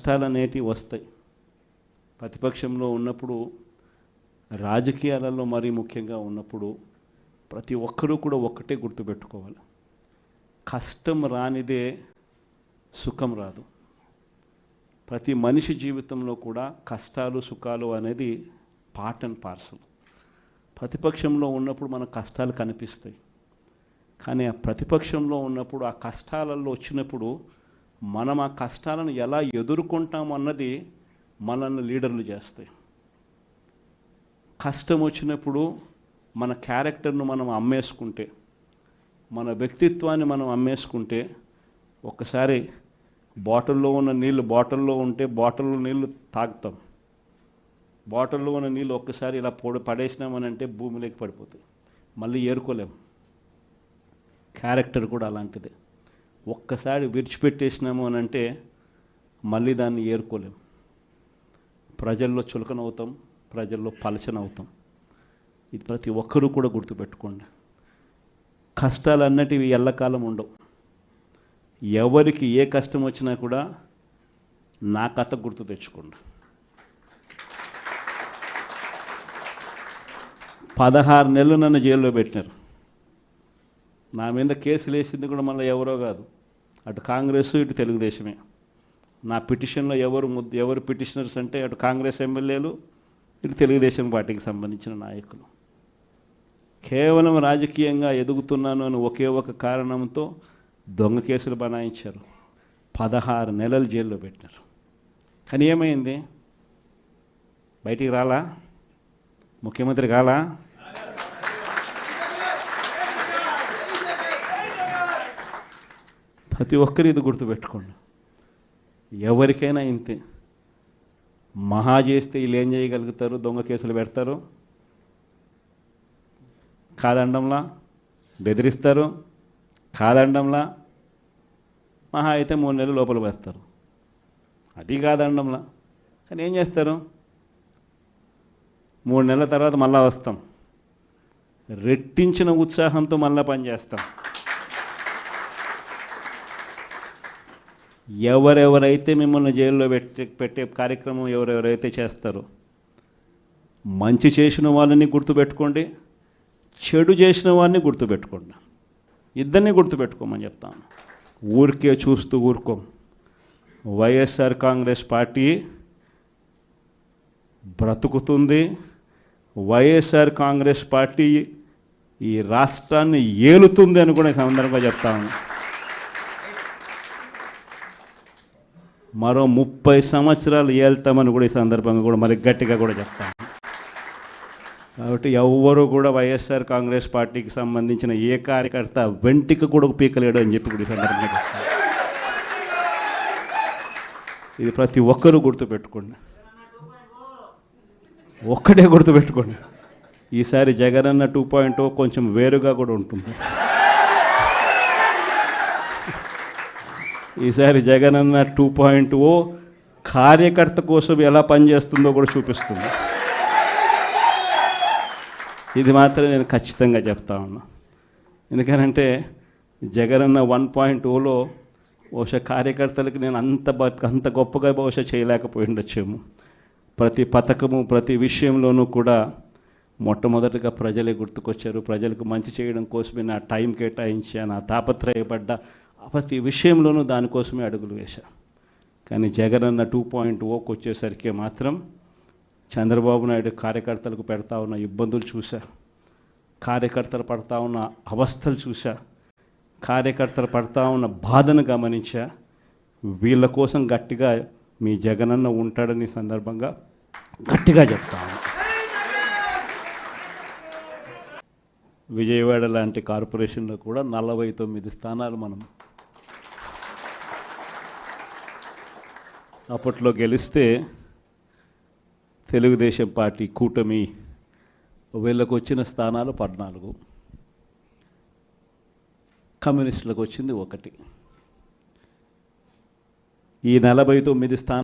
కష్టాలు అనేటివి వస్తాయి. ప్రతిపక్షంలో ఉన్నప్పుడు, రాజకీయాలలో మరీ ముఖ్యంగా ఉన్నప్పుడు ప్రతి ఒక్కరూ కూడా ఒక్కటే గుర్తుపెట్టుకోవాలి, కష్టం రానిదే సుఖం రాదు. ప్రతి మనిషి జీవితంలో కూడా కష్టాలు సుఖాలు అనేది పార్ట్ అండ్ పార్సల్. ప్రతిపక్షంలో ఉన్నప్పుడు మన కష్టాలు కనిపిస్తాయి, కానీ ఆ ప్రతిపక్షంలో ఉన్నప్పుడు ఆ కష్టాలలో వచ్చినప్పుడు మనం ఆ కష్టాలను ఎలా ఎదుర్కొంటాం అన్నది మనల్ని లీడర్లు చేస్తాయి. కష్టం వచ్చినప్పుడు మన క్యారెక్టర్ను మనం అమ్మేసుకుంటే, మన వ్యక్తిత్వాన్ని మనం అమ్మేసుకుంటే, ఒక్కసారి బాటిల్లో ఉన్న నీళ్ళు బాటిల్లో ఉంటే బాటిల్లో నీళ్ళు తాగుతాం, బాటిల్లో ఉన్న నీళ్ళు ఒక్కసారి ఇలా పడేసినామని అంటే భూమిలోకి పడిపోతాయి, మళ్ళీ ఏరుకోలేం. క్యారెక్టర్ కూడా అలాంటిదే, ఒక్కసారి విడిచిపెట్టేసినాము అని అంటే మళ్ళీ దాన్ని ఏరుకోలేం. ప్రజల్లో చులకనవుతాం, ప్రజల్లో పలచనవుతాం. ఇది ప్రతి ఒక్కరూ కూడా గుర్తుపెట్టుకోండి. కష్టాలు అన్నటివి ఎల్లకాలం ఉండవు. ఎవరికి ఏ కష్టం వచ్చినా కూడా నా కథ గుర్తు తెచ్చుకోండి. 16 నెలలు నన్ను జైల్లో పెట్టినారు. నా మీద కేసులు వేసింది కూడా మళ్ళీ ఎవరో కాదు, అటు కాంగ్రెస్ ఇటు తెలుగుదేశమే. నా పిటిషన్లో ఎవరు పిటిషనర్స్ అంటే అటు కాంగ్రెస్ ఎమ్మెల్యేలు, ఇటు తెలుగుదేశం పార్టీకి సంబంధించిన నాయకులు. కేవలం రాజకీయంగా ఎదుగుతున్నాను అని ఒకే ఒక కారణంతో దొంగ కేసులు బనాయించారు, 16 నెలలు జైల్లో పెట్టినారు. కానీ ఏమైంది? బయటికి రాలా, ముఖ్యమంత్రి కాలా. ప్రతి ఒక్కరు ఇది గుర్తుపెట్టుకోండి. ఎవరికైనా ఇంతే, మహా చేస్తే వీళ్ళు ఏం చేయగలుగుతారు? దొంగ కేసులు పెడతారు, కాదండంలా బెదిరిస్తారు, కాదండంలా మహా అయితే 3 నెలలు లోపల వేస్తారు, అది కాదండంలా. కానీ ఏం చేస్తారు? 3 నెలల తర్వాత మళ్ళా వస్తాం, రెట్టించిన ఉత్సాహంతో మళ్ళా పనిచేస్తాం. ఎవరెవరైతే మిమ్మల్ని జైల్లో పెట్టే కార్యక్రమం ఎవరెవరైతే చేస్తారో, మంచి చేసిన వాళ్ళని గుర్తుపెట్టుకోండి, చెడు చేసిన వాడిని గుర్తుపెట్టుకోండి. ఇద్దరిని గుర్తుపెట్టుకోమని చెప్తాను. ఊరికే చూస్తూ ఊరుకోం. వైఎస్ఆర్ కాంగ్రెస్ పార్టీ బ్రతుకుతుంది. వైఎస్ఆర్ కాంగ్రెస్ పార్టీ ఈ రాష్ట్రాన్ని ఏలుతుంది అని కూడా ఈ సందర్భంగా చెప్తాను. మరో 30 సంవత్సరాలు ఏళ్తామని కూడా ఈ సందర్భంగా కూడా మరి గట్టిగా కూడా చెప్తాను. కాబట్టి ఎవ్వరూ కూడా వైఎస్ఆర్ కాంగ్రెస్ పార్టీకి సంబంధించిన ఏ కార్యకర్త వెంటికి కూడా పీకలేడు అని చెప్పి కూడా ఈ సందర్భంగా చెప్తాను. ఇది ప్రతి ఒక్కరూ గుర్తుపెట్టుకోండి, ఒక్కటే గుర్తుపెట్టుకోండి. ఈసారి జగనన్న 2.0 కొంచెం వేరుగా కూడా ఉంటుంది. ఈసారి జగనన్న 2.0 కార్యకర్త కోసం ఎలా పనిచేస్తుందో కూడా చూపిస్తుంది. ఇది మాత్రం నేను ఖచ్చితంగా చెప్తా ఉన్నా. ఎందుకనంటే జగనన్న 1.0లో బహుశా కార్యకర్తలకు నేను అంత గొప్పగా బహుశా చేయలేకపోయి ఉండొచ్చేమో. ప్రతి పథకము ప్రతి విషయంలోనూ కూడా మొట్టమొదటిగా ప్రజలే గుర్తుకొచ్చారు. ప్రజలకు మంచి చేయడం కోసమే నా టైం కేటాయించా, నా తాపత్రయపడ్డా, ప్రతి విషయంలోనూ దానికోసమే అడుగులు వేశా. కానీ జగనన్న 2.0కి వచ్చేసరికి మాత్రం చంద్రబాబు నాయుడు కార్యకర్తలకు పెడతా ఉన్న ఇబ్బందులు చూసా, కార్యకర్తలు పడతా ఉన్న అవస్థలు చూసా, కార్యకర్తలు పడతా ఉన్న బాధను గమనించా. వీళ్ళ కోసం గట్టిగా మీ జగనన్న ఉంటాడని సందర్భంగా గట్టిగా చెప్తాను. విజయవాడ లాంటి కార్పొరేషన్లో కూడా 49 స్థానాలు మనం అప్పట్లో గెలిస్తే తెలుగుదేశం పార్టీ కూటమి వీళ్ళకు వచ్చిన స్థానాలు 14, కమ్యూనిస్టులకు వచ్చింది 1. ఈ 49 స్థానాలు